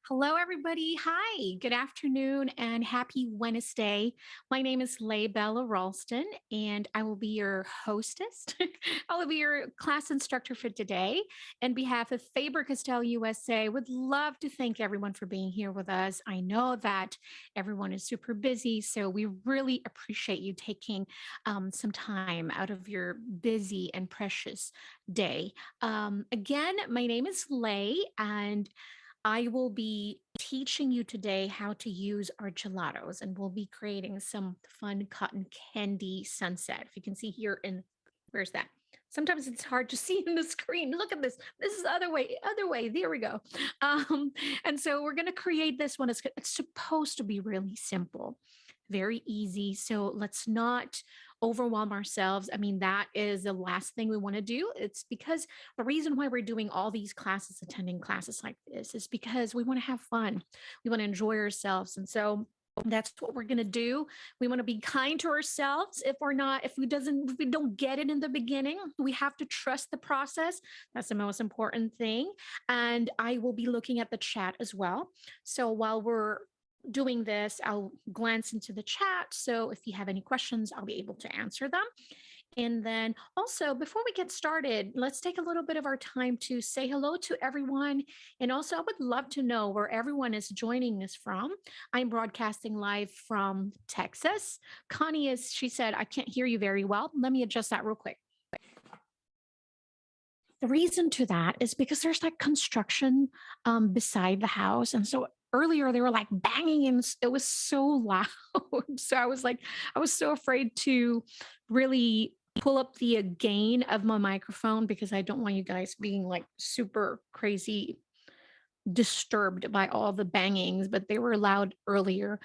Hello, everybody. Hi, good afternoon, and happy Wednesday. My name is Bella Ralston, and I will be your hostess. I will be your class instructor for today. On behalf of Faber-Castell USA, would love to thank everyone for being here with us. I know that everyone is super busy, so we really appreciate you taking some time out of your busy and precious day. Again, my name is Lay, and I will be teaching you today how to use our gelatos, and we'll be creating some fun cotton candy sunset. If you can see here in, where's that? Sometimes it's hard to see in the screen. Look at this. This is the other way, other way. There we go. Um, and so we're going to create this one. It's supposed to be really simple, very easy. So let's not overwhelm ourselves. I mean, that is the last thing we want to do. It's because the reason why we're doing all these classes, attending classes like this, is because we want to have fun. We want to enjoy ourselves. And so that's what we're going to do. We want to be kind to ourselves. If we don't get it in the beginning, we have to trust the process. That's the most important thing. And I will be looking at the chat as well. So while we're doing this, I'll glance into the chat. So if you have any questions, I'll be able to answer them. And then also, before we get started, let's take a little bit of our time to say hello to everyone. And also, I would love to know where everyone is joining us from. I'm broadcasting live from Texas. She said, I can't hear you very well. Let me adjust that real quick. The reason to that is because there's like construction beside the house. And so earlier they were like banging and it was so loud. So I was so afraid to really pull up the gain of my microphone because I don't want you guys being like super crazy disturbed by all the bangings, but they were loud earlier.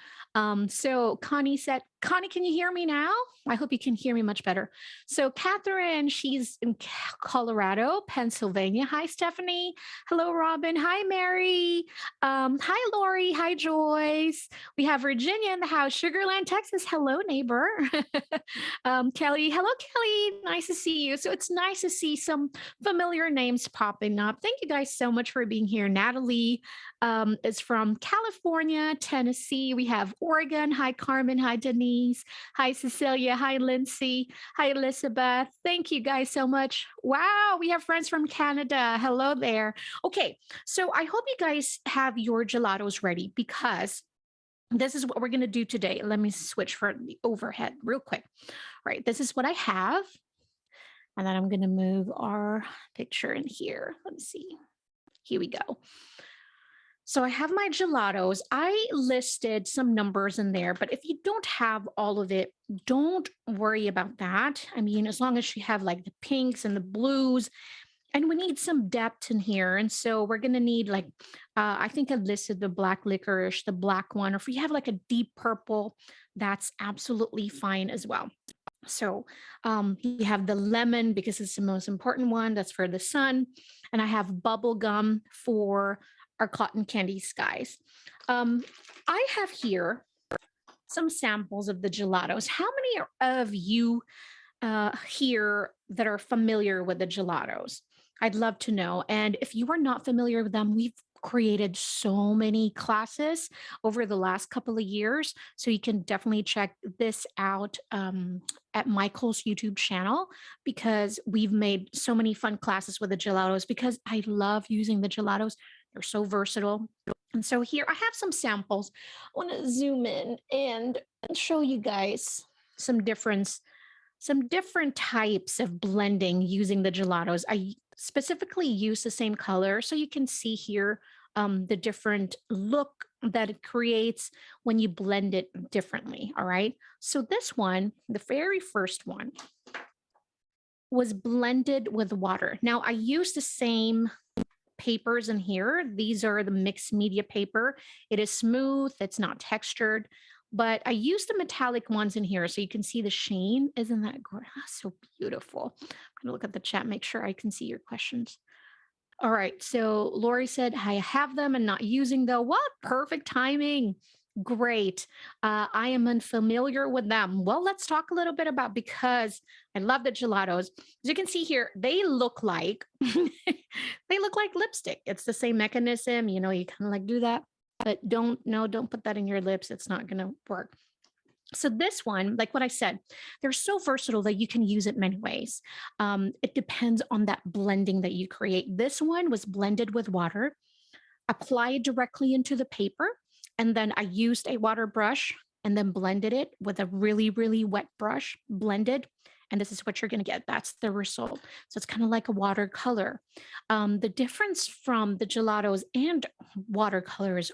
So Connie said, Connie, can you hear me now? I hope you can hear me much better. So Catherine, she's in Colorado, Pennsylvania. Hi, Stephanie. Hello, Robin. Hi, Mary. Hi, Lori. Hi, Joyce. We have Virginia in the house. Sugarland, Texas. Hello, neighbor. Kelly. Hello, Kelly. Nice to see you. So it's nice to see some familiar names popping up. Thank you guys so much for being here. Natalie is from California, Tennessee. We have Oregon. Hi, Carmen. Hi, Denise. Hi, Cecilia. Hi, Lindsay. Hi, Elizabeth. Thank you guys so much. Wow, we have friends from Canada. Hello there. Okay, so I hope you guys have your gelatos ready because this is what we're going to do today. Let me switch for the overhead real quick. All right, this is what I have. And then I'm going to move our picture in here. Let me see. Here we go. So I have my gelatos. I listed some numbers in there, but if you don't have all of it, don't worry about that. I mean, as long as you have like the pinks and the blues, and we need some depth in here. And so we're going to need like, I think I listed the black licorice, the black one, or if you have like a deep purple, that's absolutely fine as well. So you have the lemon because it's the most important one. That's for the sun. And I have bubble gum for our cotton candy skies. I have here some samples of the gelatos. How many of you here that are familiar with the gelatos? I'd love to know. And if you are not familiar with them, we've created so many classes over the last couple of years. So you can definitely check this out at Michael's YouTube channel because we've made so many fun classes with the gelatos because I love using the gelatos. They're so versatile. And so here I have some samples. I want to zoom in and show you guys some different types of blending using the gelatos. I specifically use the same color so you can see here the different look that it creates when you blend it differently. All right. So this one, the very first one, was blended with water. Now I use the same papers in here. These are the mixed media paper. It is smooth, it's not textured, but I use the metallic ones in here so you can see the sheen. Isn't that great? So beautiful. I'm gonna look at the chat, make sure I can see your questions. All right, so Lori said, I have them and not using though. What perfect timing. Great. I am unfamiliar with them. Well, let's talk a little bit about because I love the gelatos. As you can see here, they look like they look like lipstick. It's the same mechanism, you know, you kind of like do that. but don't put that in your lips. It's not going to work. So this one, like what I said, they're so versatile that you can use it many ways. It depends on that blending that you create. This one was blended with water, applied directly into the paper, and then I used a water brush and then blended it with a really, really wet brush, blended. And this is what you're going to get. That's the result. So it's kind of like a watercolor. The difference from the gelatos and watercolors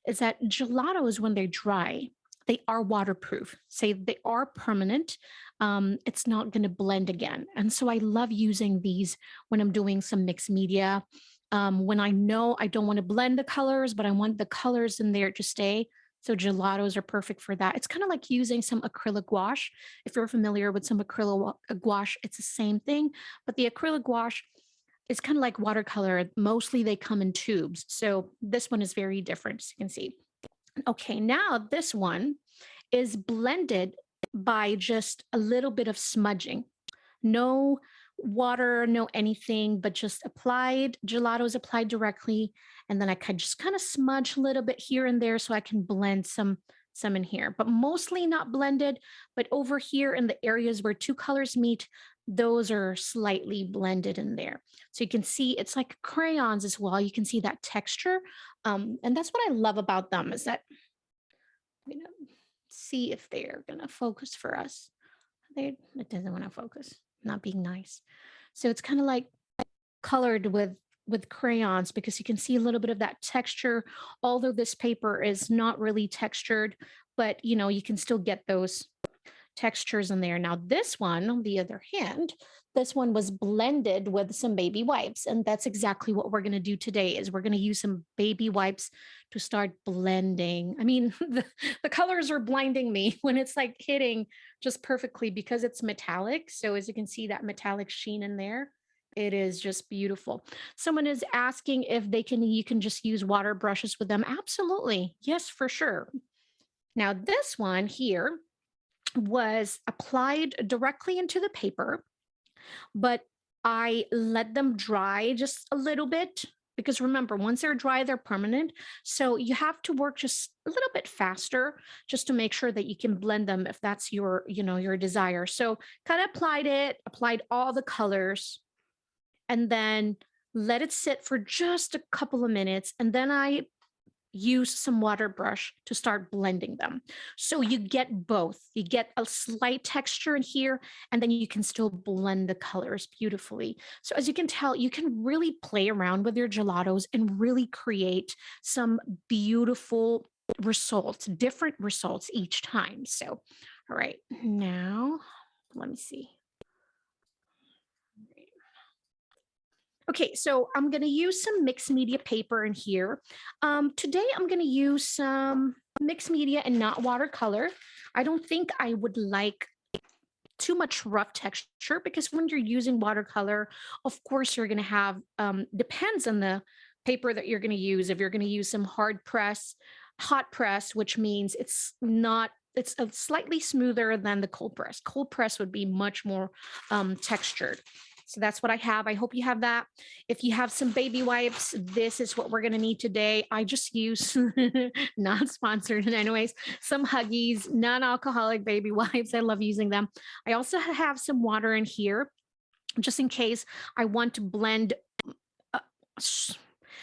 is that gelatos, when they dry, they are waterproof. Say they are permanent. It's not going to blend again. And so I love using these when I'm doing some mixed media. When I know I don't want to blend the colors, but I want the colors in there to stay. So gelatos are perfect for that. It's kind of like using some acrylic gouache. If you're familiar with some acrylic gouache, it's the same thing, but the acrylic gouache is kind of like watercolor. Mostly they come in tubes. So this one is very different, as you can see. Okay, now this one is blended by just a little bit of smudging. No water, no anything, but just applied, gelatos applied directly. And then I could just kind of smudge a little bit here and there so I can blend some in here, but mostly not blended. But over here in the areas where two colors meet, those are slightly blended in there. So you can see it's like crayons as well. You can see that texture. And that's what I love about them is that, I'm gonna see if they're gonna focus for us. It doesn't want to focus, not being nice. So it's kind of like colored with crayons because you can see a little bit of that texture, although this paper is not really textured, but you can still get those textures in there. Now this one, on the other hand, this one was blended with some baby wipes, and that's exactly what we're going to do today is we're going to use some baby wipes to start blending. I mean, the colors are blinding me when it's like hitting just perfectly because it's metallic. So as you can see that metallic sheen in there, it is just beautiful. Someone is asking if you can just use water brushes with them. Absolutely. Yes, for sure. Now this one here was applied directly into the paper, but I let them dry just a little bit because remember, once they're dry, they're permanent. So you have to work just a little bit faster just to make sure that you can blend them if that's your desire. So kind of applied all the colors and then let it sit for just a couple of minutes. And then I use some water brush to start blending them. So you get both. You get a slight texture in here, and then you can still blend the colors beautifully. So as you can tell, you can really play around with your gelatos and really create some beautiful results, different results each time. So, all right, now let me see. Okay, so I'm going to use some mixed media paper in here. Today, I'm going to use some mixed media and not watercolor. I don't think I would like too much rough texture because when you're using watercolor, of course, you're going to have, depends on the paper that you're going to use. If you're going to use some hot press, which means it's a slightly smoother than the cold press. Cold press would be much more textured. So that's what I have. I hope you have that. If you have some baby wipes, this is what we're going to need today. I just use, not sponsored anyways, some Huggies, non-alcoholic baby wipes. I love using them. I also have some water in here just in case I want to blend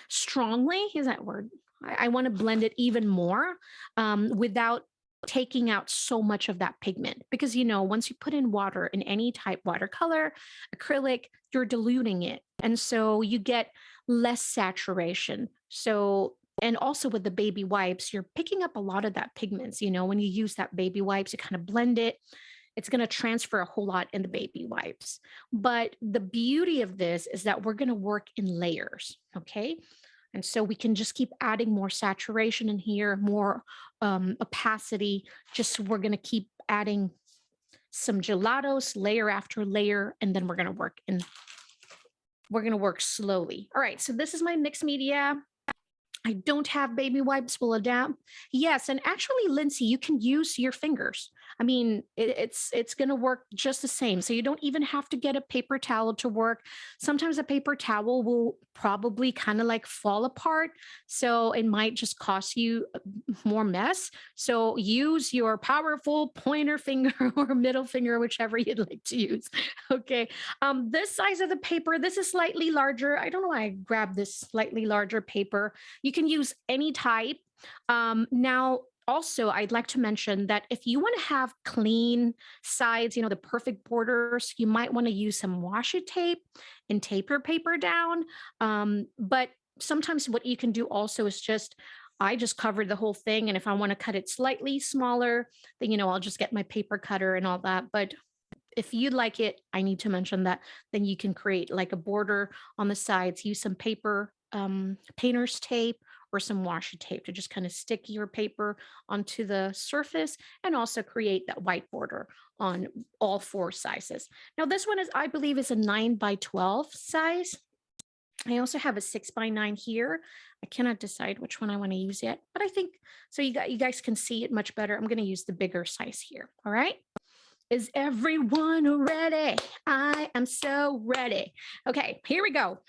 strongly. Is that word? I want to blend it even more without taking out so much of that pigment because once you put in water in any type watercolor, acrylic, you're diluting it, and so you get less saturation. So and also with the baby wipes, you're picking up a lot of that pigments. When you use that baby wipes, you kind of blend it, it's going to transfer a whole lot in the baby wipes. But the beauty of this is that we're going to work in layers. Okay. And so we can just keep adding more saturation in here, more opacity. We're going to keep adding some gelatos layer after layer, and then we're going to work slowly. All right, so this is my mixed media. I don't have baby wipes, will adapt. Yes, and actually, Lindsay, you can use your fingers. I mean, it's going to work just the same. So you don't even have to get a paper towel to work. Sometimes a paper towel will probably kind of like fall apart. So it might just cost you more mess. So use your powerful pointer finger or middle finger, whichever you'd like to use. Okay. This size of the paper, this is slightly larger. I don't know why I grabbed this slightly larger paper. You can use any type. Now, also, I'd like to mention that if you want to have clean sides, the perfect borders, you might want to use some washi tape and tape your paper down. But sometimes what you can do also is I just covered the whole thing. And if I want to cut it slightly smaller, then, I'll just get my paper cutter and all that. But if you'd like it, I need to mention that then you can create like a border on the sides, use some paper, painter's tape or some washi tape to just kind of stick your paper onto the surface and also create that white border on all four sizes. Now this one is, I believe, is a 9 by 12 size. I also have a 6 by 9 here. I cannot decide which one I want to use yet, but I think so you guys can see it much better. I'm going to use the bigger size here. All right. Is everyone ready? I am so ready. Okay, here we go.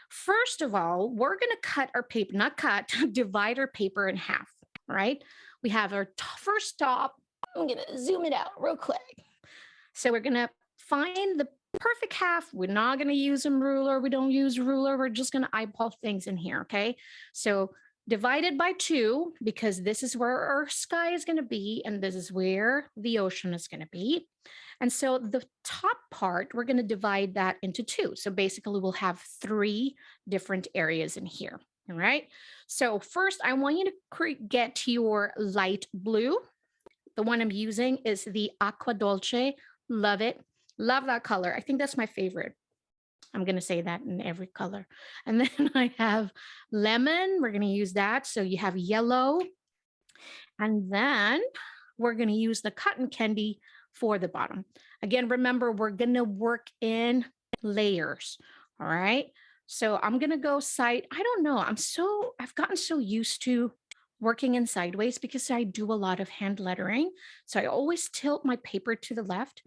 First of all, we're going to cut our paper, not cut, divide our paper in half, all right? We have our first top. I'm going to zoom it out real quick. So we're going to find the perfect half. We're not going to use a ruler. We don't use a ruler. We're just going to eyeball things in here, okay? So divided by 2, because this is where our sky is going to be, and this is where the ocean is going to be. And so the top part, we're going to divide that into 2. So basically, we'll have 3 different areas in here. All right. So first, I want you to get to your light blue. The one I'm using is the Acqua Dolce. Love it. Love that color. I think that's my favorite. I'm going to say that in every color. And then I have lemon. We're going to use that. So you have yellow. And then we're going to use the cotton candy for the bottom. Again, remember, we're going to work in layers. All right. So I'm going to go side. I don't know. I've gotten so used to working in sideways because I do a lot of hand lettering. So I always tilt my paper to the left.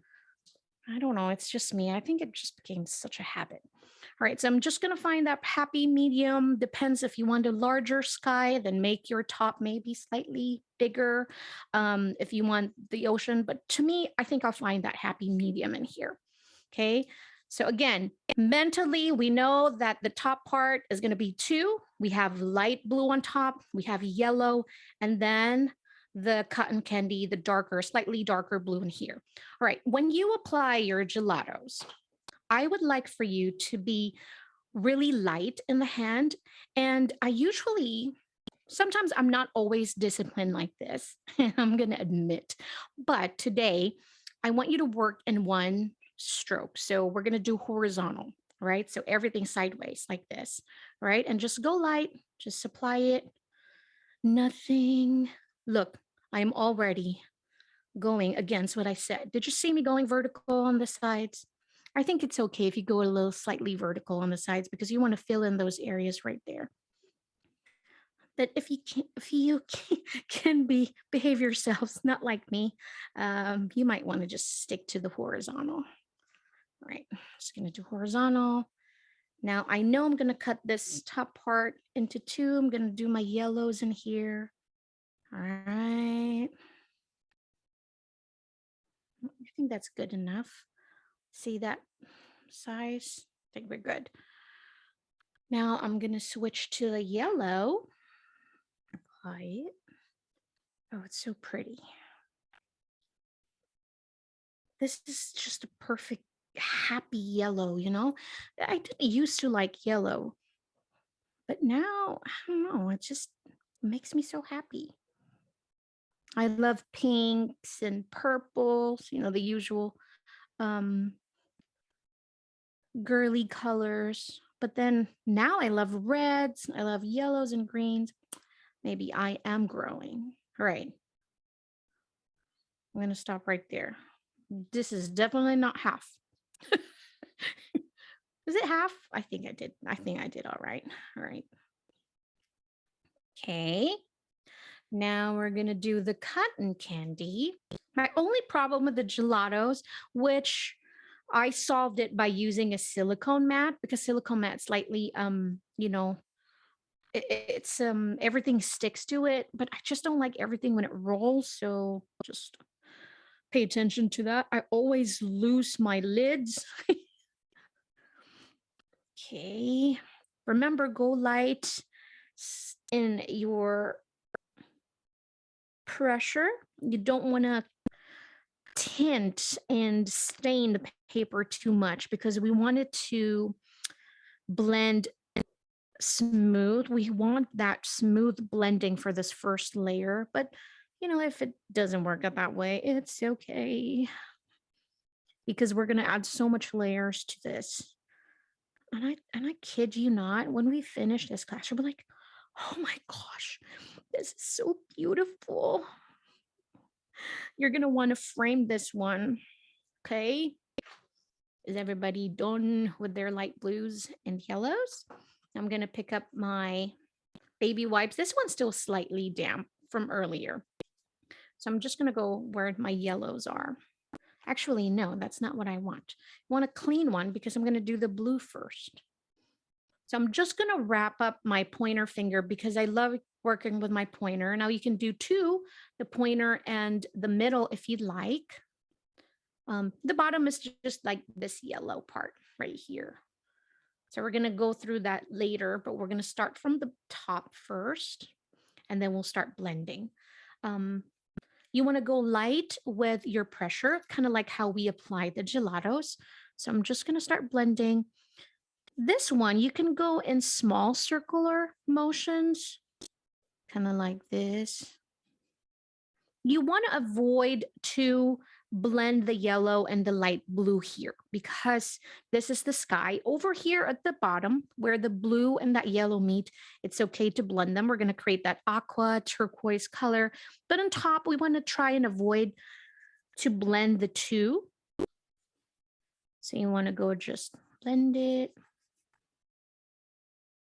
I don't know. It's just me. I think it just became such a habit. All right. So I'm just going to find that happy medium. Depends if you want a larger sky, then make your top maybe slightly bigger if you want the ocean. But to me, I think I'll find that happy medium in here. Okay. So again, mentally, we know that the top part is going to be 2. We have light blue on top. We have yellow. And then the cotton candy, the darker, slightly darker blue in here. All right, when you apply your gelatos, I would like for you to be really light in the hand. And sometimes I'm not always disciplined like this, I'm going to admit. But today, I want you to work in one stroke. So we're going to do horizontal, right? So everything sideways like this, right? And just go light, just apply it. Nothing. Look, I'm already going against what I said. Did you see me going vertical on the sides? I think it's okay if you go a little slightly vertical on the sides because you want to fill in those areas right there. But if you can behave yourselves, not like me, you might want to just stick to the horizontal. All right, just going to do horizontal. Now I know I'm going to cut this top part into 2. I'm going to do my yellows in here. All right. I think that's good enough. See that size? I think we're good. Now I'm going to switch to the yellow. Apply it. Oh, it's so pretty. This is just a perfect, happy yellow, I didn't used to like yellow, but now, I don't know, it just makes me so happy. I love pinks and purples, the usual girly colors. But then now I love reds, I love yellows and greens. Maybe I am growing. All right. I'm going to stop right there. This is definitely not half. Is it half? I think I did. I think I did all right. All right. Okay. Now we're going to do the cotton candy. My only problem with the gelatos, which I solved it by using a silicone mat because silicone mat slightly, it's everything sticks to it, but I just don't like everything when it rolls. So just pay attention to that. I always lose my lids. Okay. Remember, go light in your pressure. You don't want to tint and stain the paper too much because we want it to blend smooth. We want that smooth blending for this first layer, but if it doesn't work out that way, it's okay because we're going to add so much layers to this. And I kid you not, when we finish this class, we'll be like, oh my gosh, this is so beautiful. You're going to want to frame this one. Okay. Is everybody done with their light blues and yellows? I'm going to pick up my baby wipes. This one's still slightly damp from earlier. So I'm just going to go where my yellows are. Actually, no, that's not what I want. I want a clean one because I'm going to do the blue first. So I'm just going to wrap up my pointer finger because I love working with my pointer. Now you can do two, the pointer and the middle if you'd like. The bottom is just like this yellow part right here. So we're going to go through that later, but we're going to start from the top first, and then we'll start blending. You want to go light with your pressure, kind of like how we apply the gelatos. So I'm just going to start blending. This one, you can go in small circular motions, kind of like this. You want to avoid to blend the yellow and the light blue here because this is the sky. Over here at the bottom where the blue and that yellow meet, it's okay to blend them. We're going to create that aqua turquoise color. But on top, we want to try and avoid to blend the two. So you want to go just blend it.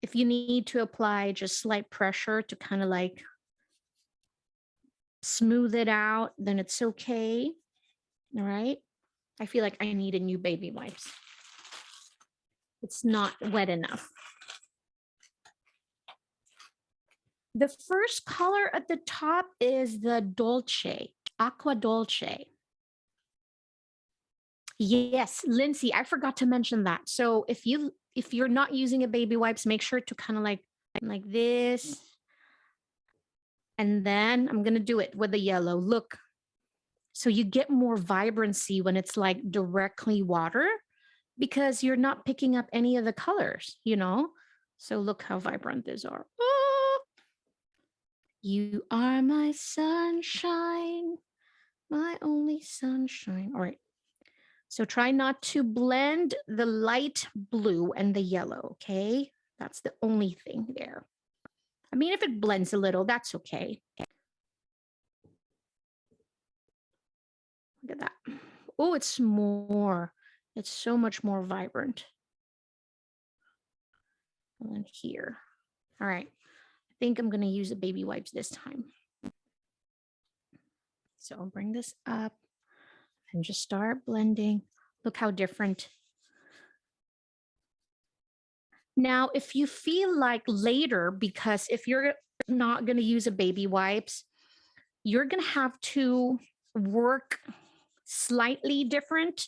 If you need to apply just slight pressure to kind of like smooth it out, then it's okay. All right. I feel like I need a new baby wipes. It's not wet enough. The first color at the top is the Dolce, Acqua Dolce. Yes, Lindsay, I forgot to mention that. So if you're not using a baby wipes, make sure to kind of like this. And then I'm going to do it with the yellow. Look. So you get more vibrancy when it's like directly water because you're not picking up any of the colors, So look how vibrant these are. Oh, you are my sunshine, my only sunshine. All right. So try not to blend the light blue and the yellow, okay? That's the only thing there. I mean, if it blends a little, that's okay. Look at that. Oh, it's so much more vibrant. And then here. All right. I think I'm going to use the baby wipes this time. So I'll bring this up and just start blending. Look how different. Now, if you feel like later, because if you're not going to use a baby wipes, you're going to have to work slightly different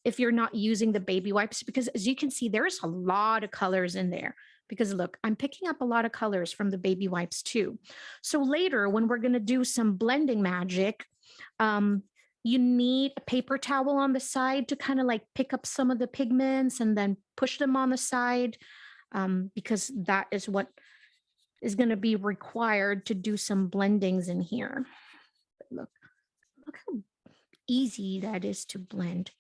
if you're not using the baby wipes, because as you can see, there's a lot of colors in there. Because look, I'm picking up a lot of colors from the baby wipes too. So later, when we're going to do some blending magic, you need a paper towel on the side to kind of like pick up some of the pigments and then push them on the side, because that is what is going to be required to do some blendings in here. But look how easy that is to blend.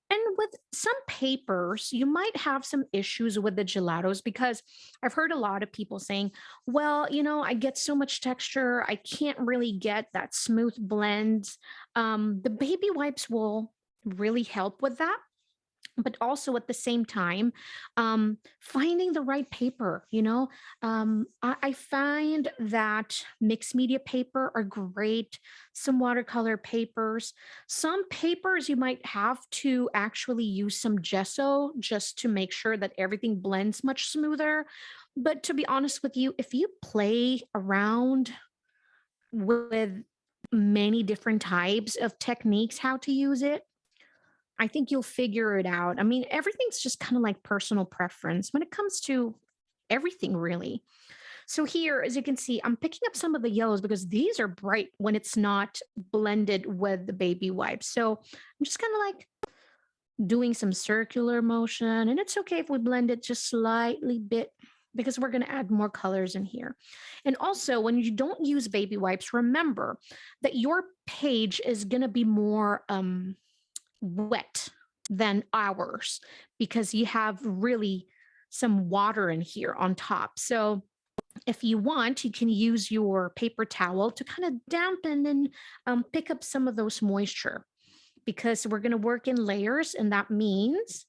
And with some papers, you might have some issues with the gelatos because I've heard a lot of people saying, well, I get so much texture. I can't really get that smooth blend. The baby wipes will really help with that. but also at the same time, finding the right paper. I find that mixed media paper are great. Some watercolor papers, some papers you might have to actually use some gesso just to make sure that everything blends much smoother. But to be honest with you, if you play around with many different types of techniques, how to use it, I think you'll figure it out. I mean, everything's just kind of like personal preference when it comes to everything, really. So here, as you can see, I'm picking up some of the yellows because these are bright when it's not blended with the baby wipes. So I'm just kind of like doing some circular motion, and it's okay if we blend it just slightly bit because we're going to add more colors in here. And also, when you don't use baby wipes, remember that your page is going to be more wet than ours because you have really some water in here on top. So if you want, you can use your paper towel to kind of dampen and pick up some of those moisture because we're going to work in layers, and that means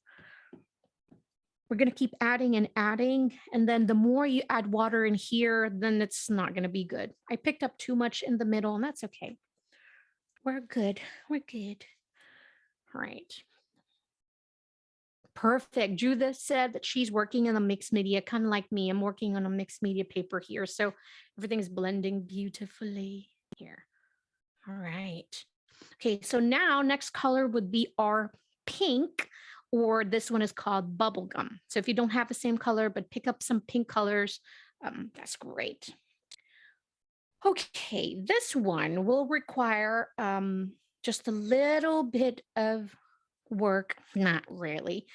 we're going to keep adding and adding. And then the more you add water in here, then it's not going to be good. I picked up too much in the middle, and that's okay. We're good. We're good. All right. Perfect. Judith said that she's working in a mixed media, kind of like me. I'm working on a mixed media paper here. So everything's blending beautifully here. All right. Okay, so now next color would be our pink, or this one is called bubblegum. So if you don't have the same color, but pick up some pink colors, that's great. Okay, this one will require just a little bit of work, not really.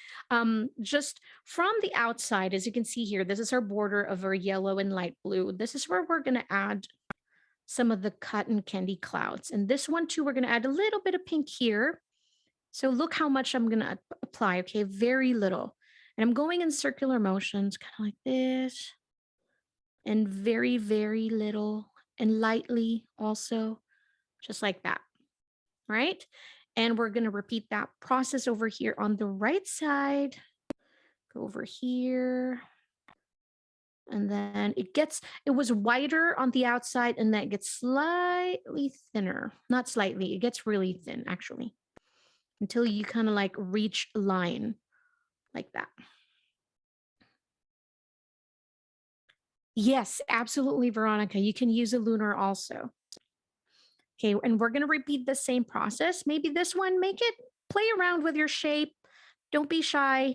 Just from the outside, as you can see here, this is our border of our yellow and light blue. This is where we're going to add some of the cotton candy clouds. And this one too, we're going to add a little bit of pink here. So look how much I'm going to apply. Okay, very little. And I'm going in circular motions, kind of like this, and very, very little, and lightly also, just like that. Right? And we're going to repeat that process over here on the right side. Go over here. And then it was whiter on the outside, and then it gets slightly thinner. Not slightly, it gets really thin actually, until you kind of like reach a line like that. Yes, absolutely, Veronica. You can use a lunar also. Okay, and we're going to repeat the same process. Maybe this one, play around with your shape. Don't be shy.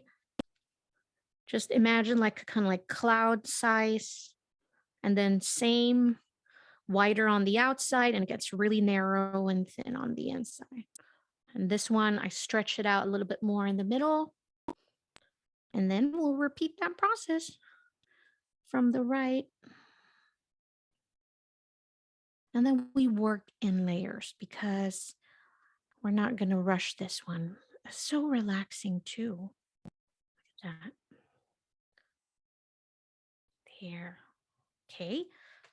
Just imagine like kind of like cloud size, and then same, wider on the outside, and it gets really narrow and thin on the inside. And this one, I stretch it out a little bit more in the middle. And then we'll repeat that process from the right. And then we work in layers because we're not going to rush this one. It's so relaxing too. Look at that. There. Okay.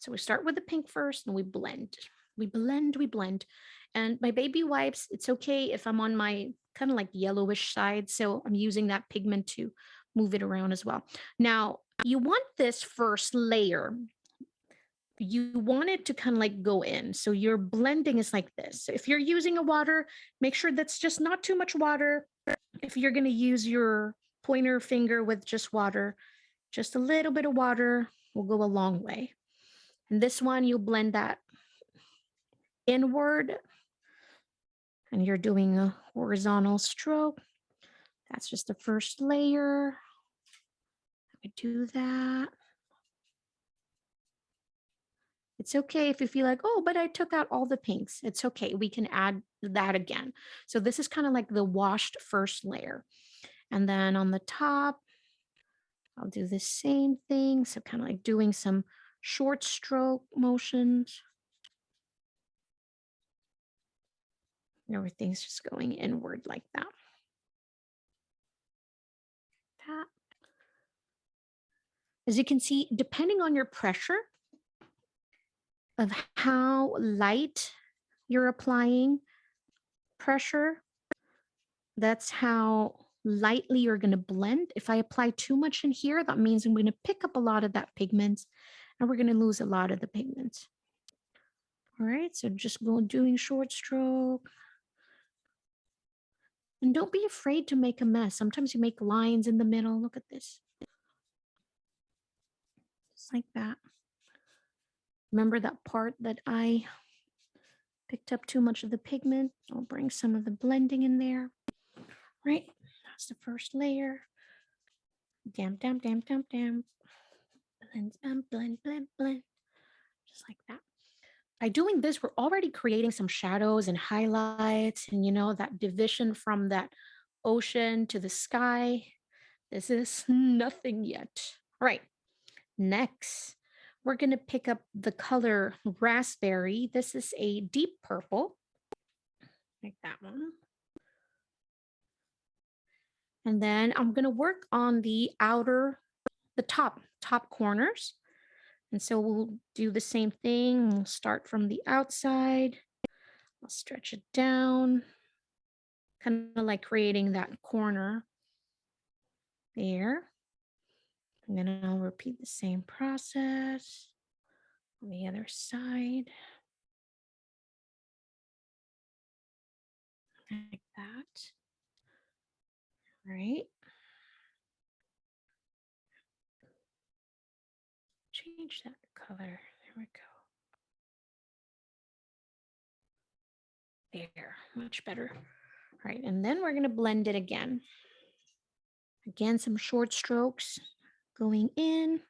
So we start with the pink first and we blend. We blend, we blend. And my baby wipes, it's okay if I'm on my kind of like yellowish side. So I'm using that pigment to move it around as well. Now, you want this first layer, you want it to kind of like go in. So your blending is like this. So if you're using a water, make sure that's just not too much water. If you're going to use your pointer finger with just water, just a little bit of water will go a long way. And this one, you'll blend that inward, and you're doing a horizontal stroke. That's just the first layer. I do that. It's okay if you feel like, oh, but I took out all the pinks. It's okay. We can add that again. So this is kind of like the washed first layer. And then on the top, I'll do the same thing. So kind of like doing some short stroke motions. Everything's just going inward like that. As you can see, depending on your pressure of how light you're applying pressure, that's how lightly you're going to blend. If I apply too much in here, that means I'm going to pick up a lot of that pigment and we're going to lose a lot of the pigment. All right, so just go doing short stroke. And don't be afraid to make a mess. Sometimes you make lines in the middle. Look at this. Just like that. Remember that part that I picked up too much of the pigment? I'll bring some of the blending in there. Right, that's the first layer. Damp, damp, damp, damp, damp. Blend, blend, blend, blend. Just like that. By doing this, we're already creating some shadows and highlights and, that division from that ocean to the sky. This is nothing yet. All right, next, we're going to pick up the color raspberry. This is a deep purple, like that one. And then I'm going to work on the top corners. And so we'll do the same thing. We'll start from the outside. I'll stretch it down, kind of like creating that corner there. And then I'll repeat the same process on the other side. Like that. All right. Change that color. There we go. There, much better. All right, and then we're going to blend it again. Again, some short strokes going in.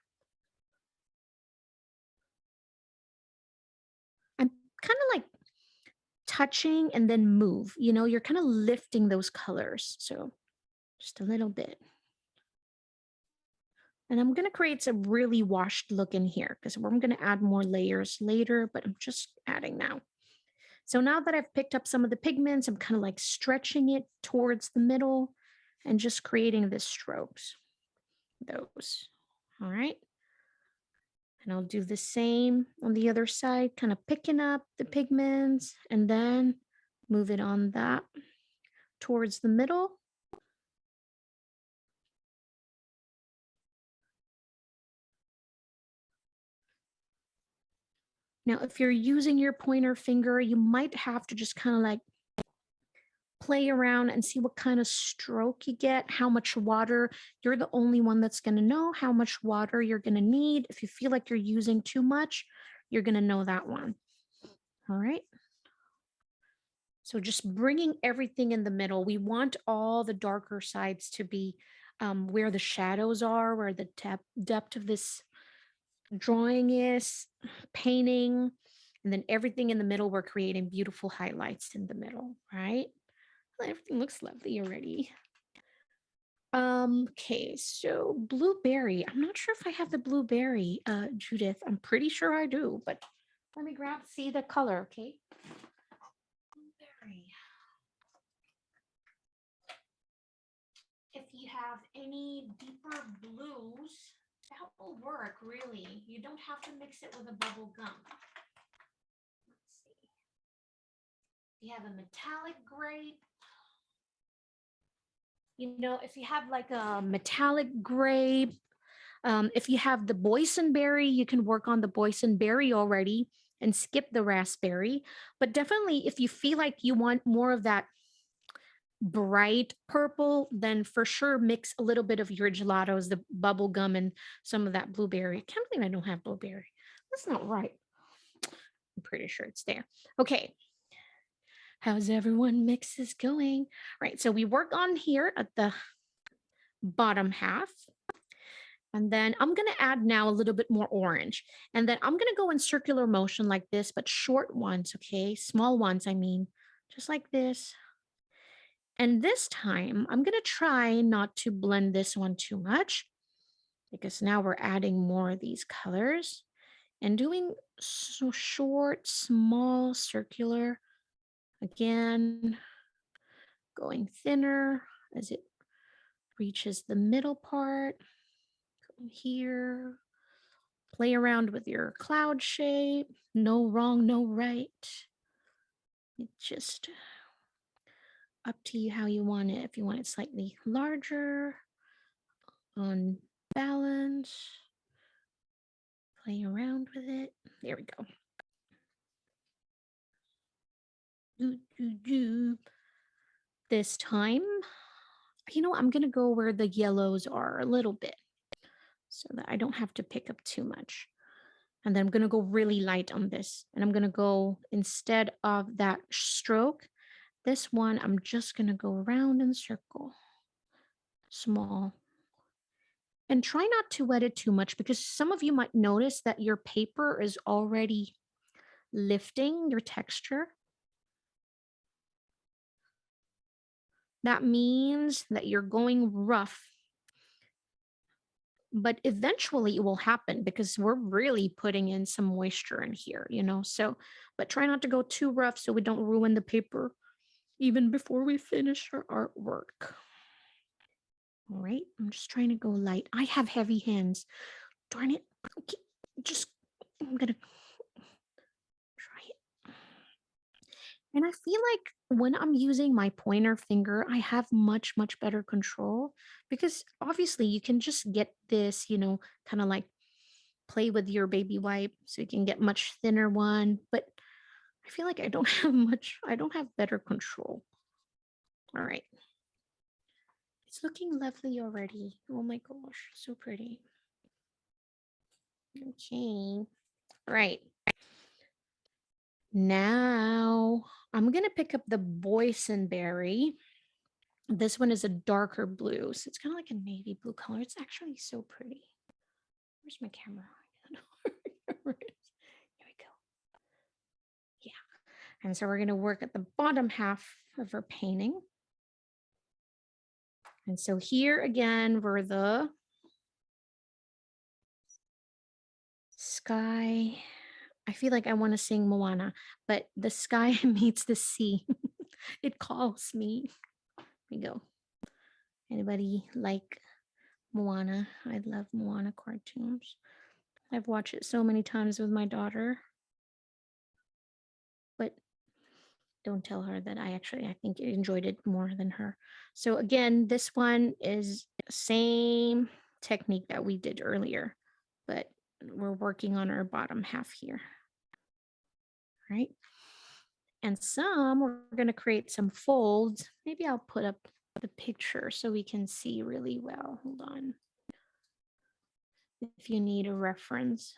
I'm kind of like touching and then move. You're kind of lifting those colors. So just a little bit. And I'm going to create some really washed look in here because I'm going to add more layers later, but I'm just adding now. So now that I've picked up some of the pigments, I'm kind of like stretching it towards the middle and just creating the strokes. Those. All right. And I'll do the same on the other side, kind of picking up the pigments and then move it on that towards the middle. Now, if you're using your pointer finger, you might have to just kind of like play around and see what kind of stroke you get, how much water. You're the only one that's going to know how much water you're going to need. If you feel like you're using too much, you're going to know that one. All right. So just bringing everything in the middle. We want all the darker sides to be where the shadows are, where the depth of this drawing is, painting, and then everything in the middle, we're creating beautiful highlights in the middle, right? Everything looks lovely already. Okay, so blueberry. I'm not sure if I have the blueberry, Judith. I'm pretty sure I do, but let me see the color, okay? Blueberry. If you have any deeper blues, that will work, really. You don't have to mix it with a bubble gum. Let's see. You have a metallic grape. If you have like a metallic grape, if you have the boysenberry, you can work on the boysenberry already and skip the raspberry. But definitely, if you feel like you want more of that bright purple, then for sure mix a little bit of your gelatos, the bubble gum, and some of that blueberry. I can't believe I don't have blueberry. That's not right. I'm pretty sure it's there. Okay. How's everyone mixes going? Right. So we work on here at the bottom half. And then I'm going to add now a little bit more orange. And then I'm going to go in circular motion like this, but short ones, okay? Small ones, I mean, just like this. And this time, I'm going to try not to blend this one too much because now we're adding more of these colors and doing so short, small, circular. Again, going thinner as it reaches the middle part. Go here. Play around with your cloud shape. No wrong, no right. It just Up to you how you want it. If you want it slightly larger, on balance, play around with it. There we go. Do, do, do. This time, I'm going to go where the yellows are a little bit so that I don't have to pick up too much. And then I'm going to go really light on this. And I'm going to go, instead of that stroke, this one, I'm just going to go around in circle, small. And try not to wet it too much because some of you might notice that your paper is already lifting your texture. That means that you're going rough. But eventually it will happen because we're really putting in some moisture in here, So, but try not to go too rough so we don't ruin the paper even before we finish our artwork. All right, I'm just trying to go light. I have heavy hands. Darn it. Okay, I'm gonna try it. And I feel like when I'm using my pointer finger, I have much, much better control because obviously you can just get this, kind of like play with your baby wipe so you can get much thinner one. But I feel like I don't have better control. All right. It's looking lovely already. Oh my gosh, so pretty. Okay. All right. Now I'm going to pick up the Boysenberry. This one is a darker blue, so it's kind of like a navy blue color. It's actually so pretty. Where's my camera? Here we go. Yeah. And so we're going to work at the bottom half of our painting. And so here again, we're the sky. I feel like I want to sing Moana, but the sky meets the sea. It calls me. Here we go. Anybody like Moana? I love Moana cartoons. I've watched it so many times with my daughter. But don't tell her that I think I enjoyed it more than her. So again, this one is same technique that we did earlier, but we're working on our bottom half here. Right? And we're going to create some folds. Maybe I'll put up the picture so we can see really well. Hold on. If you need a reference.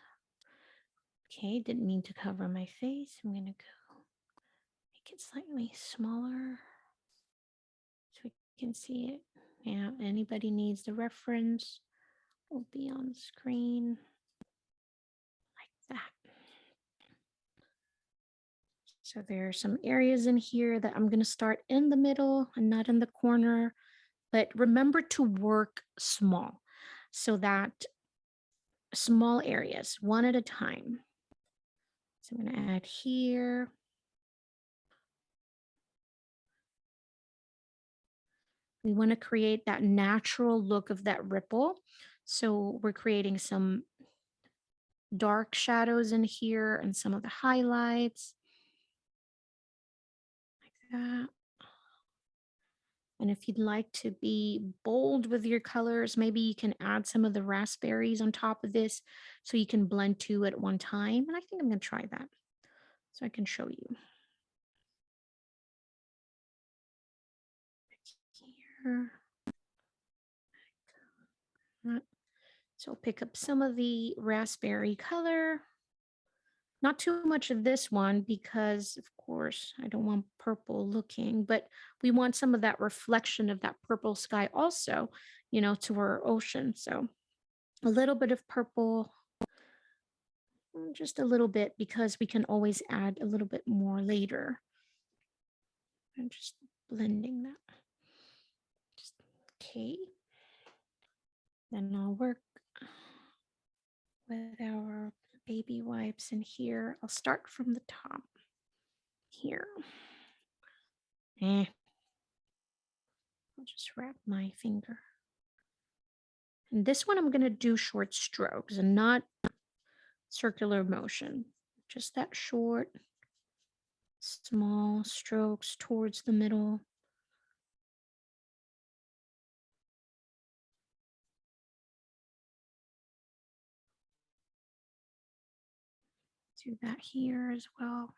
Okay, didn't mean to cover my face. I'm going to go make it slightly smaller so we can see it. Yeah, anybody needs the reference, will be on screen like that. So there are some areas in here that I'm going to start in the middle and not in the corner. But remember to work small so that small areas, one at a time. So I'm going to add here. We want to create that natural look of that ripple. So we're creating some dark shadows in here and some of the highlights. Like that. And if you'd like to be bold with your colors, maybe you can add some of the raspberries on top of this so you can blend two at one time. And I think I'm going to try that so I can show you. Here. So I'll pick up some of the raspberry color. Not too much of this one because, of course, I don't want purple looking, but we want some of that reflection of that purple sky also, to our ocean. So a little bit of purple, just a little bit, because we can always add a little bit more later. I'm just blending that. Okay. Then I'll work with our baby wipes in here. I'll start from the top here. I'll just wrap my finger. And this one I'm going to do short strokes and not circular motion. Just that short, small strokes towards the middle. Do that here as well.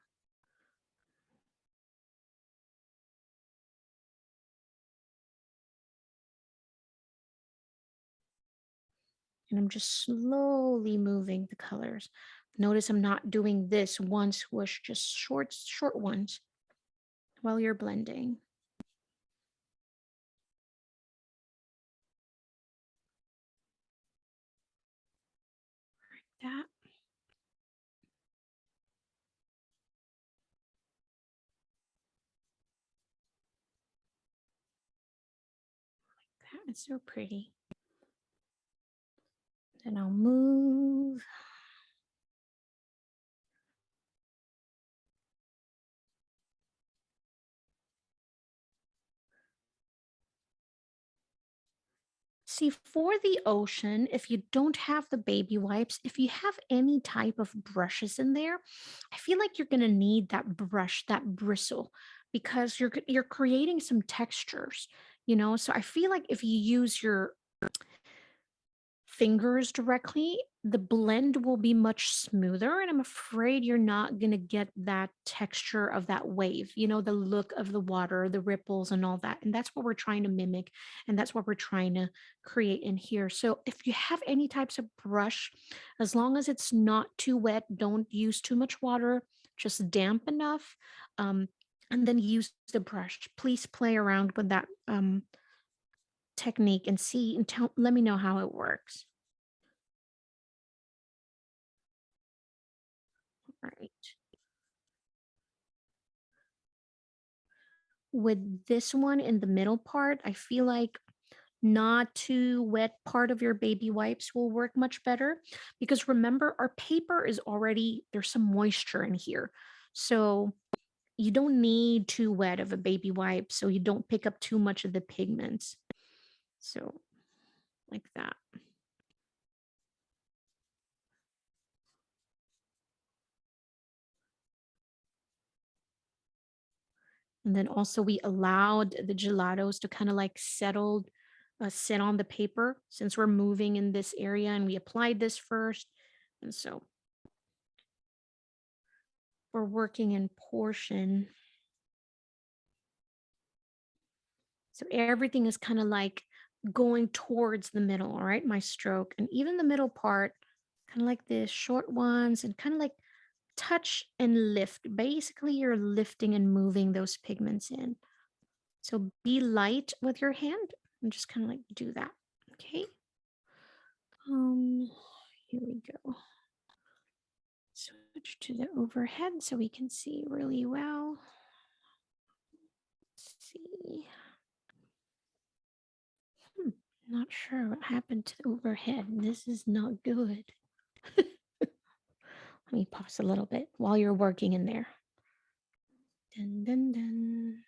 And I'm just slowly moving the colors. Notice I'm not doing this one swoosh, just short ones while you're blending. Like that. That is so pretty. Then I'll move. See, for the ocean, if you don't have the baby wipes, if you have any type of brushes in there, I feel like you're gonna need that brush, that bristle, because you're creating some textures, you know. So I feel like if you use your fingers directly, the blend will be much smoother. And I'm afraid you're not going to get that texture of that wave, you know, the look of the water, the ripples, and all that. And that's what we're trying to mimic. And that's what we're trying to create in here. So if you have any types of brush, as long as it's not too wet, don't use too much water, just damp enough. And then use the brush. Please play around with that technique and see and let me know how it works. Right. With this one in the middle part, I feel like not too wet part of your baby wipes will work much better because remember, our paper is already, there's some moisture in here. So you don't need too wet of a baby wipe so you don't pick up too much of the pigments. So, like that. And then also we allowed the gelatos to kind of like sit on the paper since we're moving in this area and we applied this first. And so we're working in portion. So everything is kind of like going towards the middle, all right? My stroke and even the middle part, kind of like this short ones and kind of like touch and lift. Basically, you're lifting and moving those pigments in. So be light with your hand and just kind of like do that. Okay. Um, here we go. Switch to the overhead so we can see really well. Let's see. Not sure what happened to the overhead. This is not good. Let me pause a little bit while you're working in there. Dun, dun, dun.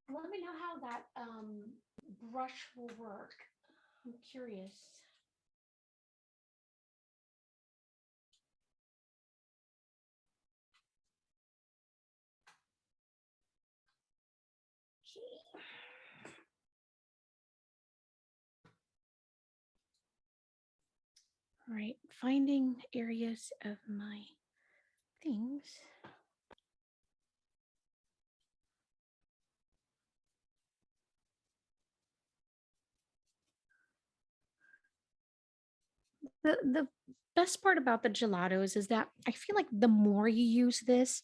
Let me know how that brush will work. I'm curious. Okay. All right, finding areas of my things. The best part about the gelatos is that I feel like the more you use this,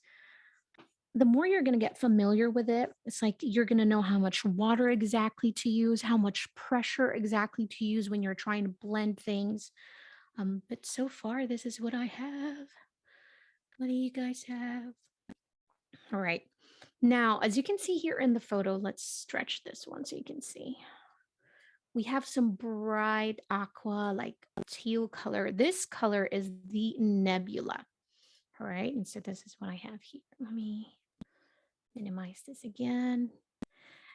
the more you're going to get familiar with it. It's like you're going to know how much water exactly to use, how much pressure exactly to use when you're trying to blend things. But so far, this is what I have. What do you guys have? All right. Now, as you can see here in the photo, let's stretch this one so you can see. We have some bright aqua, like teal color. This color is the Nebula. All right. And so this is what I have here. Let me minimize this again.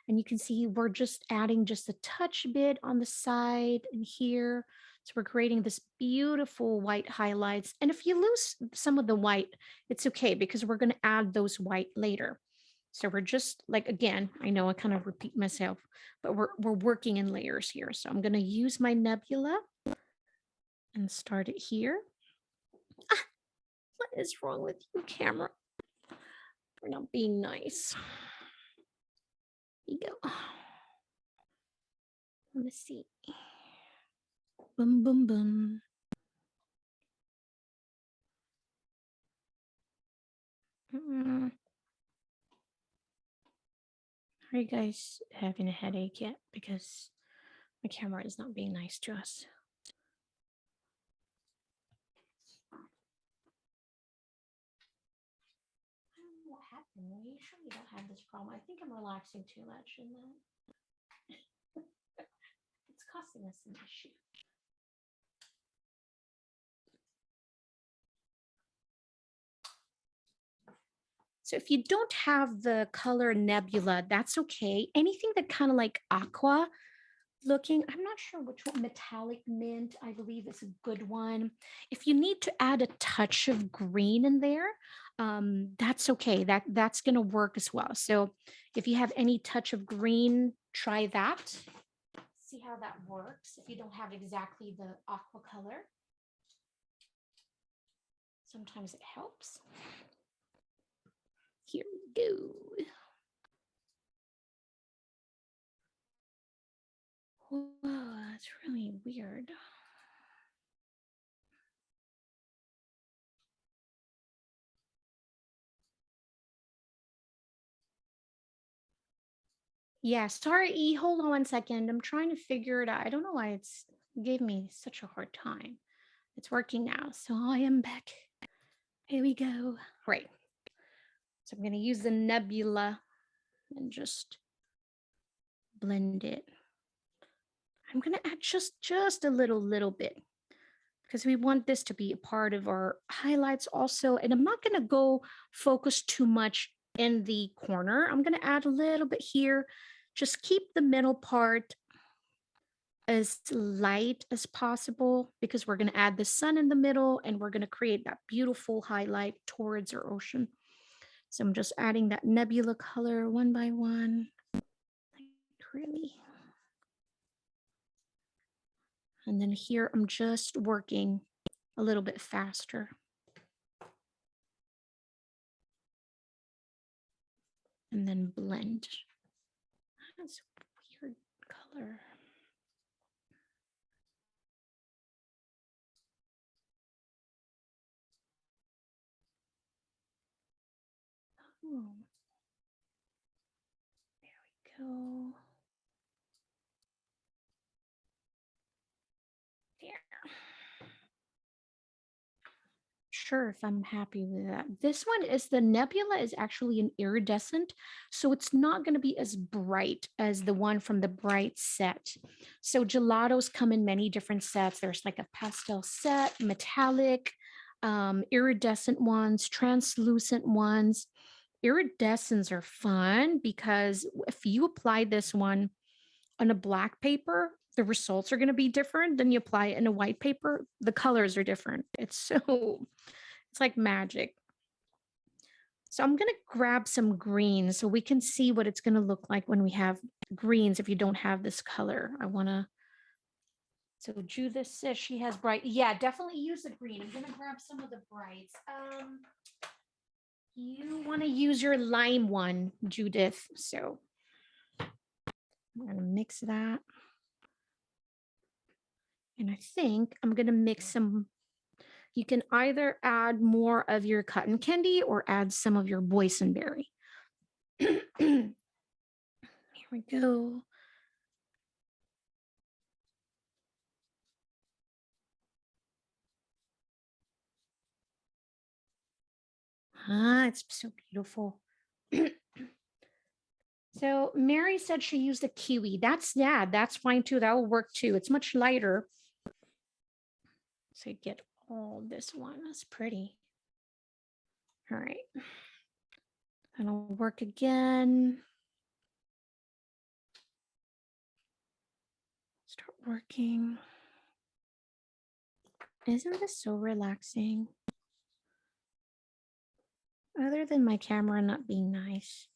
And you can see we're just adding just a touch bit on the side and here. So we're creating this beautiful white highlights. And if you lose some of the white, it's okay because we're going to add those white later. So we're just like, again, I know I kind of repeat myself, but we're working in layers here. So I'm going to use my nebula and start it here. Ah, what is wrong with you, camera? For not being nice. Here you go. Let me see. Boom, boom, boom. Are you guys having a headache yet? Because my camera is not being nice to us. I don't know what happened. We usually don't have this problem. I think I'm relaxing too much and it's causing us an issue. So if you don't have the color Nebula, that's okay. Anything that kind of like Aqua looking, I'm not sure which one, metallic mint, I believe is a good one. If you need to add a touch of green in there, that's okay. That's gonna work as well. So if you have any touch of green, try that. See how that works if you don't have exactly the aqua color. Sometimes it helps. Here we go. Whoa, that's really weird. Yeah, sorry, E. Hold on 1 second. I'm trying to figure it out. I don't know why it gave me such a hard time. It's working now. So I am back. Here we go. Right. So I'm going to use the nebula and just blend it. I'm going to add just a little bit because we want this to be a part of our highlights also. And I'm not going to go focus too much in the corner. I'm going to add a little bit here. Just keep the middle part as light as possible because we're going to add the sun in the middle and we're going to create that beautiful highlight towards our ocean. So I'm just adding that nebula color one by one. Really. And then here I'm just working a little bit faster. And then blend. That's a weird color. Oh. There we go. There. Sure, if I'm happy with that. This one is the nebula is actually an iridescent, so it's not going to be as bright as the one from the bright set. So gelatos come in many different sets. There's like a pastel set, metallic, iridescent ones, translucent ones. Iridescents are fun because if you apply this one on a black paper, the results are going to be different than you apply it in a white paper. The colors are different. It's like magic. So I'm going to grab some green so we can see what it's going to look like when we have greens if you don't have this color. So Judith says she has bright. Yeah, definitely use the green. I'm going to grab some of the brights. You want to use your lime one, Judith. So I'm going to mix that. And I think I'm going to mix some. You can either add more of your cotton candy or add some of your boysenberry. Here we go. Ah, it's so beautiful. So Mary said she used a kiwi. That's fine too. That will work too. It's much lighter. So you get all this one. That's pretty. All right. And I'll work again. Start working. Isn't this so relaxing? Other than my camera not being nice.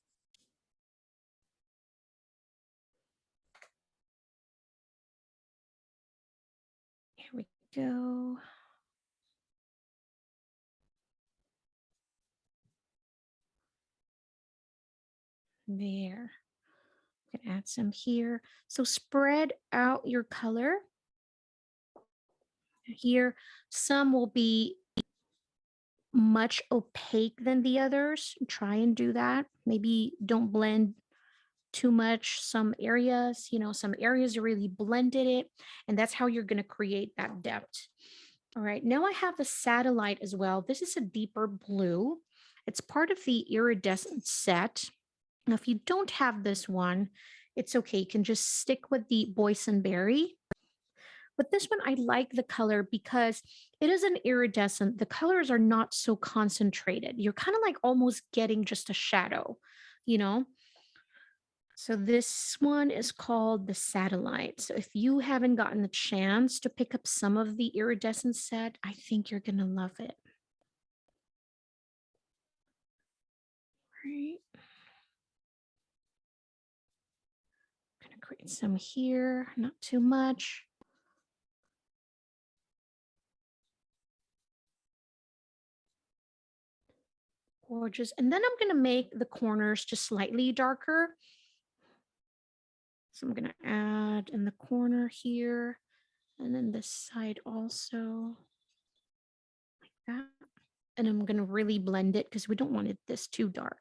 Go. There. I'm gonna add some here. So spread out your color. Here, some will be much opaque than the others. Try and do that. Maybe don't blend too much. Some areas, some areas you really blended it, and that's how you're going to create that depth. All right, now I have the satellite as well. This is a deeper blue. It's part of the iridescent set. Now, if you don't have this one, it's okay. You can just stick with the Boysenberry. But this one, I like the color because it is an iridescent. The colors are not so concentrated. You're kind of like almost getting just a shadow, you know? So this one is called the Satellite. So if you haven't gotten the chance to pick up some of the iridescent set, I think you're going to love it. Right. I'm going to create some here, not too much. Gorgeous. And then I'm going to make the corners just slightly darker. So I'm going to add in the corner here, and then this side also, like that. And I'm going to really blend it because we don't want it this too dark.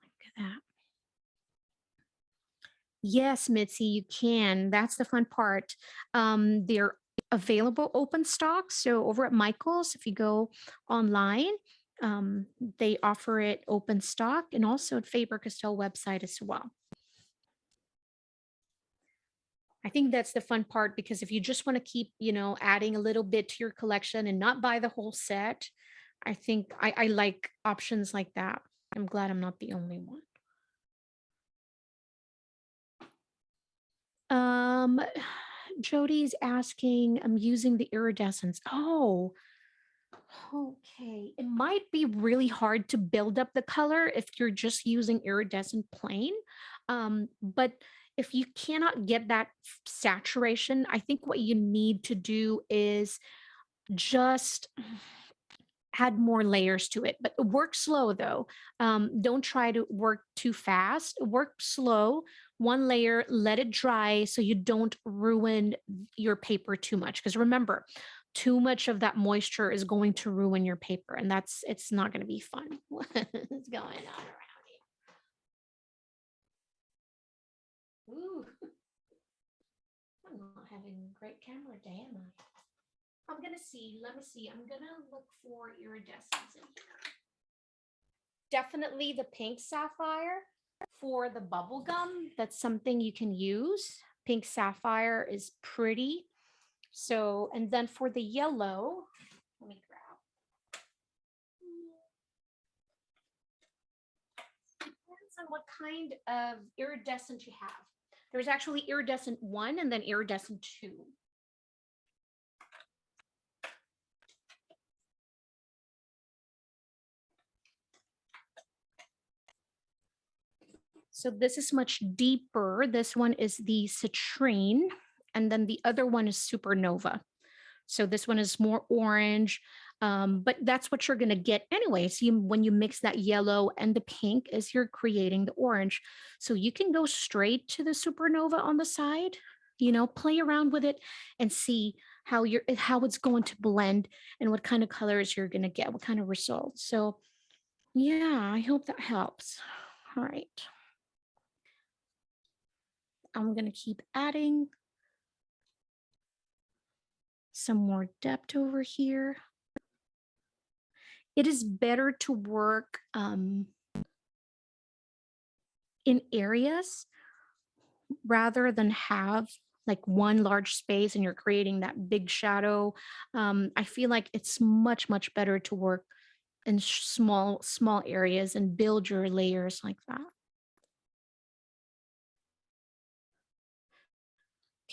Like that. Yes, Mitzi, you can. That's the fun part. They're available open stock. So over at Michael's, if you go online, they offer it open stock, and also at Faber-Castell website as well. I think that's the fun part, because if you just want to keep, adding a little bit to your collection and not buy the whole set, I think I like options like that. I'm glad I'm not the only one. Um, Jody's asking, I'm using the iridescence. Oh, okay. It might be really hard to build up the color if you're just using iridescent plain. But if you cannot get that saturation, I think what you need to do is just add more layers to it, but work slow though. Don't try to work too fast. Work slow, one layer, let it dry so you don't ruin your paper too much. Because remember, too much of that moisture is going to ruin your paper, and it's not going to be fun. What's going on around here? Ooh, I'm not having a great camera day, am I? I'm gonna see. Let me see. I'm gonna look for iridescence in here. Definitely the pink sapphire for the bubble gum. That's something you can use. Pink sapphire is pretty. So, and then for the yellow, let me grab. Depends on what kind of iridescent you have. There's actually iridescent 1 and then iridescent 2. So this is much deeper. This one is the citrine, and then the other one is supernova. So this one is more orange, but that's what you're going to get anyway. So when you mix that yellow and the pink, as you're creating the orange. So you can go straight to the supernova on the side, play around with it and see how it's going to blend and what kind of colors you're going to get, what kind of results. So yeah, I hope that helps. All right. I'm going to keep adding some more depth over here. It is better to work in areas rather than have like one large space and you're creating that big shadow. I feel like it's much, much better to work in small areas and build your layers like that.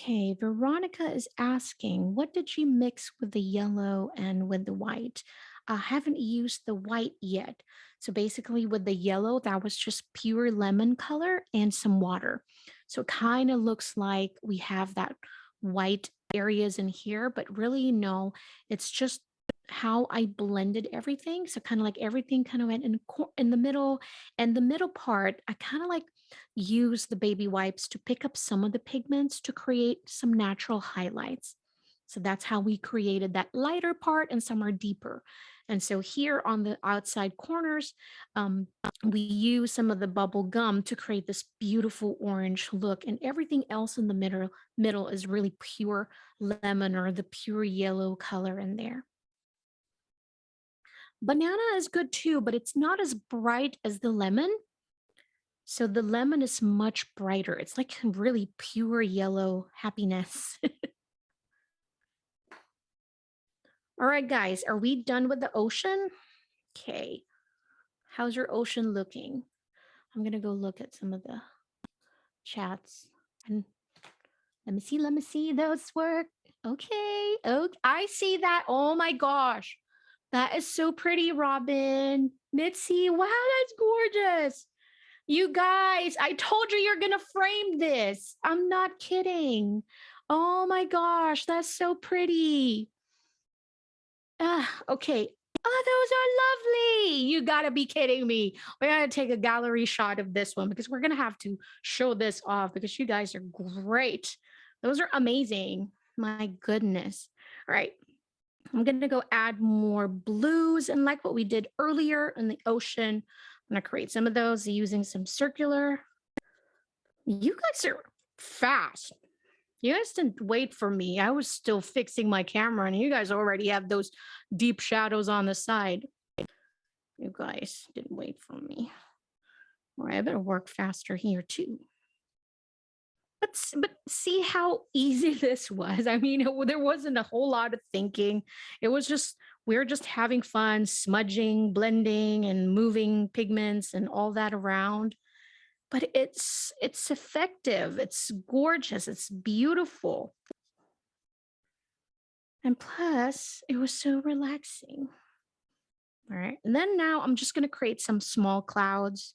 Okay, Veronica is asking, what did you mix with the yellow and with the white? I haven't used the white yet. So basically with the yellow, that was just pure lemon color and some water. So it kind of looks like we have that white areas in here, but really no, it's just how I blended everything. So kind of like everything kind of went in the middle, and the middle part, I kind of like use the baby wipes to pick up some of the pigments to create some natural highlights. So that's how we created that lighter part, and some are deeper. And so here on the outside corners, um, we use some of the bubble gum to create this beautiful orange look, and everything else in the middle is really pure lemon or the pure yellow color in there. Banana is good too, but it's not as bright as the lemon. So the lemon is much brighter. It's like really pure yellow happiness. All right, guys, are we done with the ocean? Okay. How's your ocean looking? I'm going to go look at some of the chats. And let me see those work. Okay. Oh, I see that. Oh my gosh. That is so pretty, Robin. Mitzi, wow, that's gorgeous. You guys, I told you you're going to frame this. I'm not kidding. Oh my gosh, that's so pretty. Okay. Oh, those are lovely. You got to be kidding me. We got to take a gallery shot of this one because we're going to have to show this off because you guys are great. Those are amazing. My goodness. All right. I'm going to go add more blues, and like what we did earlier in the ocean, I'm going to create some of those using some circular. You guys are fast. You guys didn't wait for me. I was still fixing my camera, and you guys already have those deep shadows on the side. You guys didn't wait for me. All right, I better work faster here too. But see how easy this was. I mean, there wasn't a whole lot of thinking. It was just we are just having fun, smudging, blending, and moving pigments and all that around. But it's effective. It's gorgeous. It's beautiful. And plus, it was so relaxing. All right. And then now I'm just going to create some small clouds,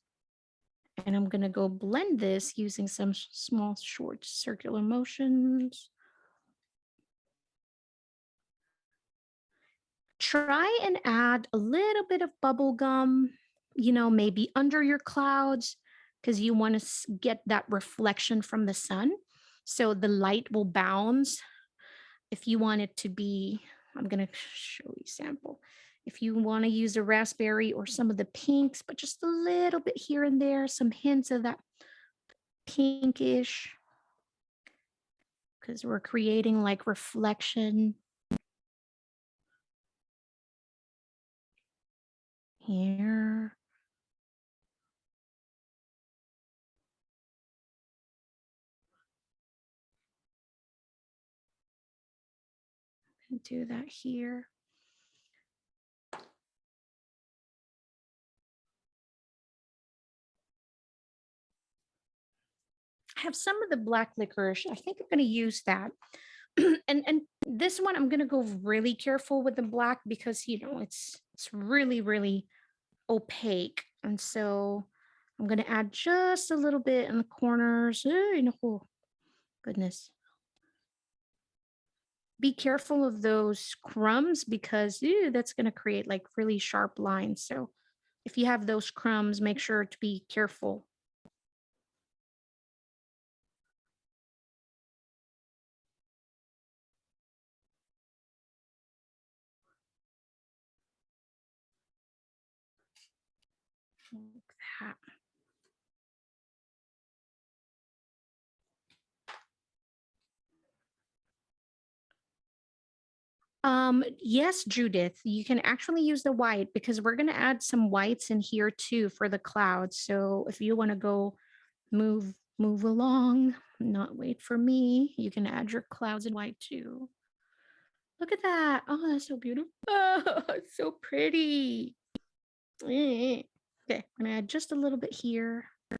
and I'm going to go blend this using some small short circular motions. Try and add a little bit of bubble gum, maybe under your clouds, because you want to get that reflection from the sun. So the light will bounce. If you want it to be, I'm going to show you sample. If you want to use a raspberry or some of the pinks, but just a little bit here and there, some hints of that pinkish, because we're creating like reflection here. Do that here. I have some of the black licorice. I think I'm going to use that. And this one I'm going to go really careful with the black because it's really really opaque. And so I'm going to add just a little bit in the corners. Oh, goodness. Be careful of those crumbs because that's going to create like really sharp lines. So if you have those crumbs, make sure to be careful. Like that. Yes, Judith, you can actually use the white because we're going to add some whites in here too for the clouds. So if you want to go move along, not wait for me, you can add your clouds in white too. Look at that. Oh, that's so beautiful. Oh, it's so pretty. Okay, I'm going to add just a little bit here. I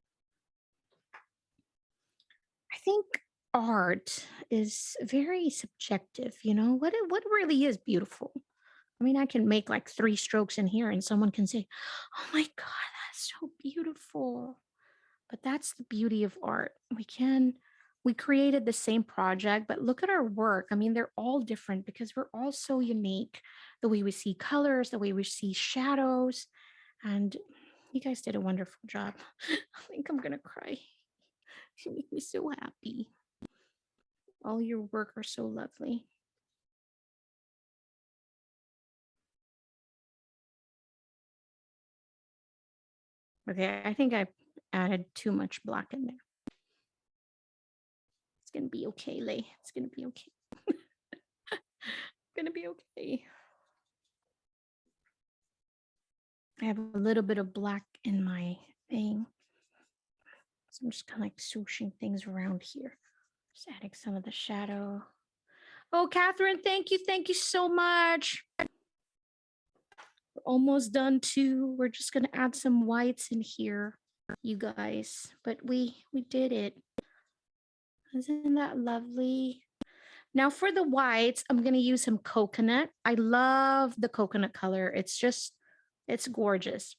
think art is very subjective, what really is beautiful. I mean, I can make like 3 strokes in here and someone can say, "Oh my God, that's so beautiful." But that's the beauty of art. We created the same project, but look at our work. I mean, they're all different because we're all so unique. The way we see colors, the way we see shadows, and you guys did a wonderful job. I think I'm gonna cry. You make me so happy. All your work are so lovely. Okay, I think I added too much black in there. It's gonna be okay, Lay. It's gonna be okay. It's gonna be okay. I have a little bit of black in my thing. So I'm just kind of like swooshing things around here. Just adding some of the shadow. Oh, Catherine, thank you. Thank you so much. We're almost done too. We're just gonna add some whites in here, you guys. But we did it. Isn't that lovely? Now for the whites, I'm gonna use some coconut. I love the coconut color. It's gorgeous.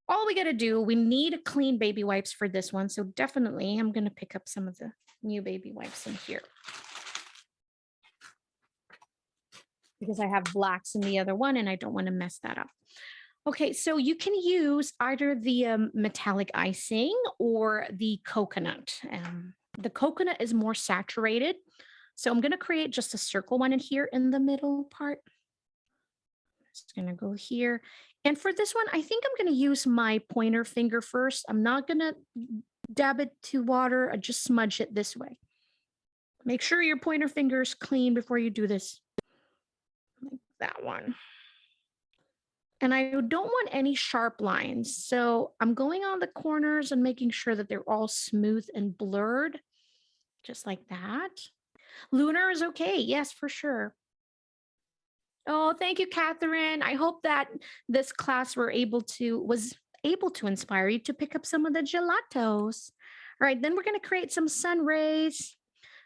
All we gotta do, we need clean baby wipes for this one. So definitely I'm gonna pick up some of the new baby wipes in here. Because I have blacks in the other one and I don't want to mess that up. Okay, so you can use either the metallic icing or the coconut. The coconut is more saturated. So I'm going to create just a circle one in here in the middle part. Just going to go here. And for this one, I think I'm going to use my pointer finger first. I'm not going to dab it to water. I just smudge it this way. Make sure your pointer finger is clean before you do this. Like that one. And I don't want any sharp lines. So I'm going on the corners and making sure that they're all smooth and blurred, just like that. Lunar is okay. Yes, for sure. Oh, thank you, Catherine. I hope that this class was able to inspire you to pick up some of the gelatos. All right, then we're going to create some sun rays.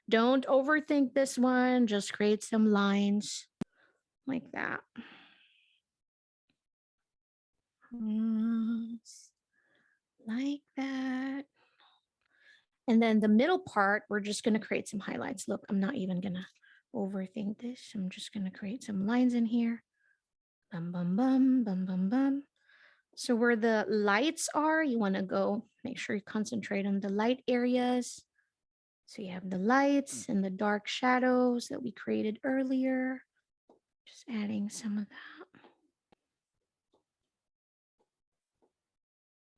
Don't overthink this one. Just create some lines like that. Like that. And then the middle part, we're just going to create some highlights. Look, I'm not even going to overthink this. I'm just going to create some lines in here. Bum, bum, bum, bum, bum, bum. So where the lights are, you want to go, make sure you concentrate on the light areas. So you have the lights and the dark shadows that we created earlier. Just adding some of that.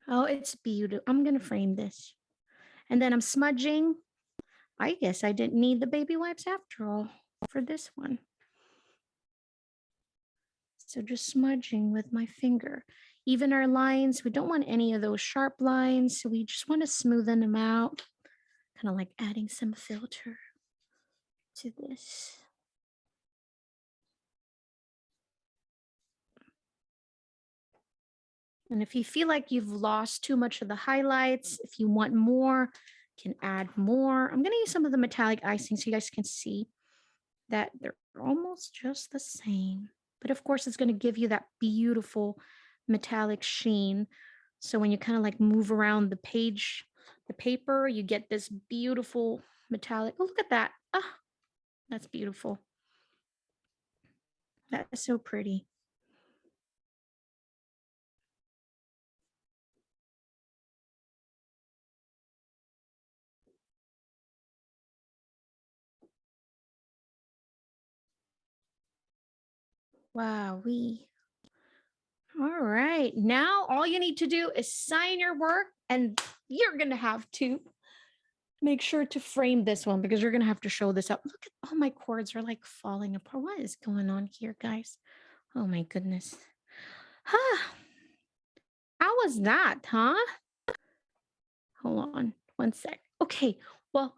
Oh, it's beautiful. I'm going to frame this. And then I'm smudging. I guess I didn't need the baby wipes after all for this one. So just smudging with my finger. Even our lines, we don't want any of those sharp lines. So we just want to smoothen them out. Kind of like adding some filter to this. And if you feel like you've lost too much of the highlights, if you want more, you can add more. I'm going to use some of the metallic icing so you guys can see that they're almost just the same. But of course, it's going to give you that beautiful metallic sheen. So when you kind of like move around the page, the paper, you get this beautiful metallic. Oh, look at that. Ah, that's beautiful. That is so pretty. Wow, all right. Now all you need to do is sign your work, and you're going to have to make sure to frame this one because you're going to have to show this up. Look at all my cords are like falling apart. What is going on here, guys? Oh my goodness. Huh. How was that, huh? Hold on one sec. Okay. Well,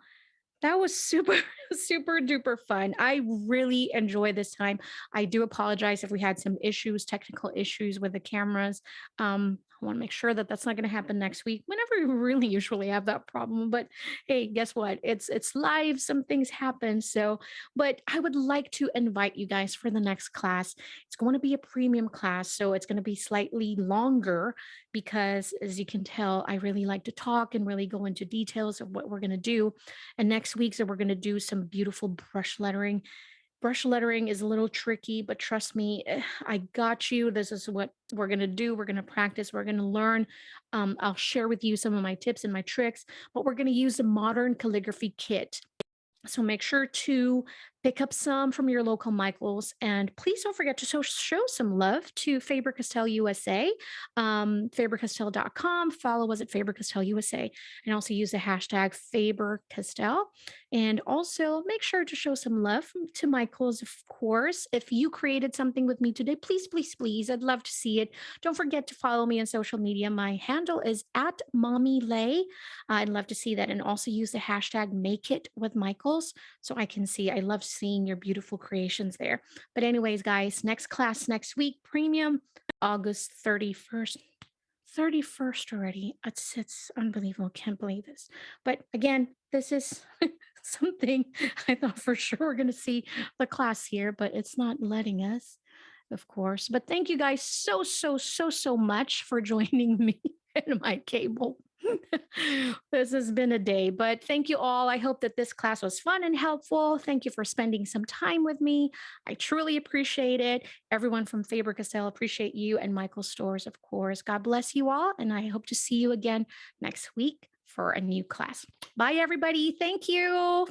that was super, super duper fun. I really enjoyed this time. I do apologize if we had some issues, technical issues with the cameras. I want to make sure that that's not going to happen next week. Whenever we really usually have that problem, but hey, guess what? It's live. Some things happen. So, but I would like to invite you guys for the next class. It's going to be a premium class, so it's going to be slightly longer because, as you can tell, I really like to talk and really go into details of what we're going to do. And next week, so we're going to do some beautiful brush lettering. Brush lettering is a little tricky, but trust me, I got you. This is what we're going to do. We're going to practice. We're going to learn. I'll share with you some of my tips and my tricks, but we're going to use the modern calligraphy kit. So make sure to pick up some from your local Michaels, and please don't forget to show some love to Faber-Castell USA, fabercastell.com. Follow us at Faber-Castell USA, and also use the hashtag Faber-Castell. And also make sure to show some love to Michaels, of course. If you created something with me today, please, please, please, I'd love to see it. Don't forget to follow me on social media. My handle is at Mommy Lay. I'd love to see that, and also use the hashtag Make It with Michaels so I can see. I love seeing your beautiful creations there. But anyways, guys, next class next week, premium, August 31st. 31st already. It's unbelievable. Can't believe this. But again, this is something I thought for sure we're going to see the class here, but it's not letting us, of course. But thank you guys so, so, so, so much for joining me and my cable. This has been a day, but thank you all. I hope that this class was fun and helpful. Thank you for spending some time with me. I truly appreciate it. Everyone from Faber-Castell, appreciate you, and Michael Stores, of course. God bless you all, and I hope to see you again next week for a new class. Bye, everybody. Thank you.